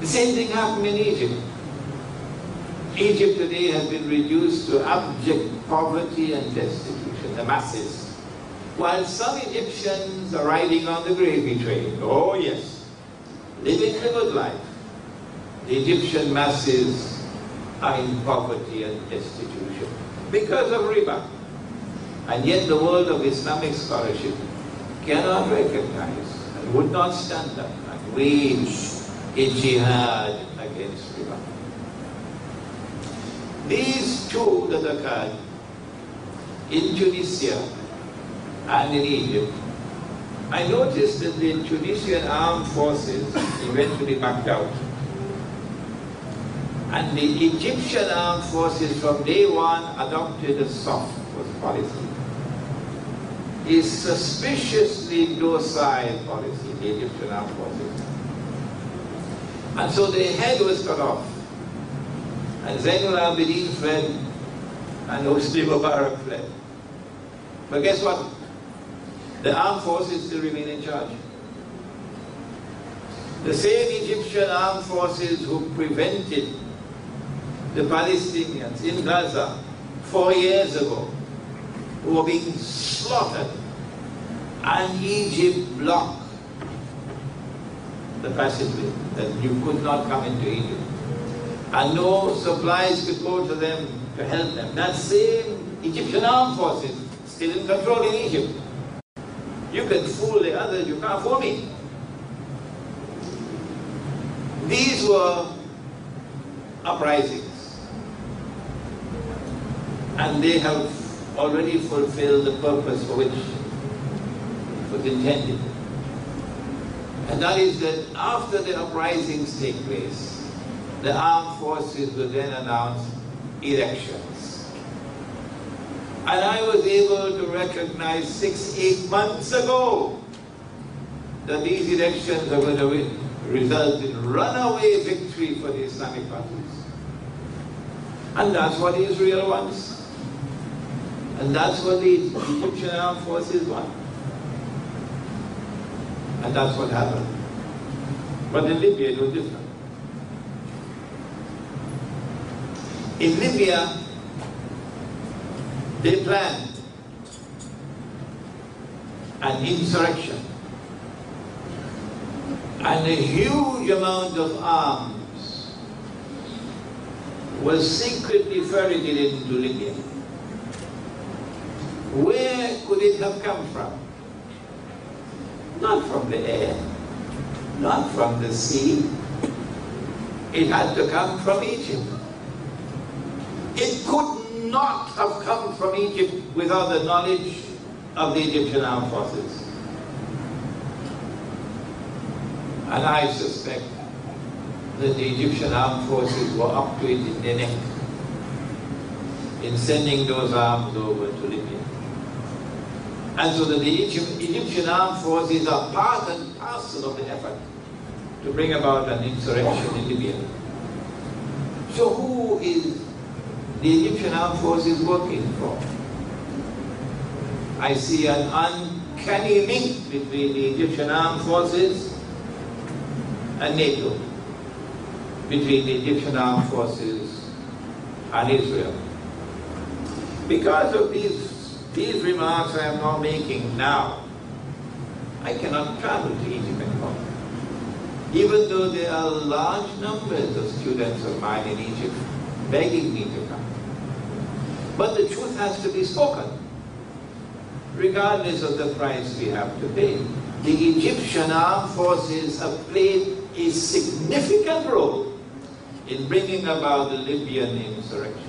The same thing happened in Egypt. Egypt today has been reduced to abject poverty and destitution, the masses. While some Egyptians are riding on the gravy train, oh yes, living the good life, the Egyptian masses are in poverty and destitution because of riba. And yet the world of Islamic scholarship cannot recognize and would not stand up and wage a jihad against riba. These two that occurred in Tunisia and in Egypt, I noticed that the Tunisian armed forces eventually backed out. And the Egyptian armed forces from day one adopted a soft policy. A suspiciously docile policy, the Egyptian armed forces. And so their head was cut off. And Zainul Abidin fled, and Hosni Mubarak fled. But guess what? The armed forces still remain in charge. The same Egyptian armed forces who prevented the Palestinians in Gaza 4 years ago, who were being slaughtered, and Egypt blocked the passageway, that you could not come into Egypt. And no supplies could go to them to help them. That same Egyptian armed forces still in control in Egypt. You can fool the others, you can't fool me. These were uprisings, and they have already fulfilled the purpose for which it was intended. And that is that after the uprisings take place, the armed forces will then announce elections. And I was able to recognize 6-8 months ago that these elections are going to result in runaway victory for the Islamic parties. And that's what Israel wants. And that's what the Egyptian armed forces want. And that's what happened. But in Libya it was different. In Libya, they planned an insurrection, and a huge amount of arms was secretly ferreted into Libya. Where could it have come from? Not from the air, not from the sea. It had to come from Egypt. It could not have come from Egypt without the knowledge of the Egyptian armed forces. And I suspect that the Egyptian armed forces were up to it in their neck in sending those arms over to Libya. And so that the Egyptian armed forces are part and parcel of the effort to bring about an insurrection in Libya. So who is the Egyptian armed forces working for? I see an uncanny link between the Egyptian armed forces and NATO, between the Egyptian armed forces and Israel. Because of these remarks I am now making now, I cannot travel to Egypt anymore. Even though there are large numbers of students of mine in Egypt begging me to come. But the truth has to be spoken, regardless of the price we have to pay. The Egyptian armed forces have played a significant role in bringing about the Libyan insurrection.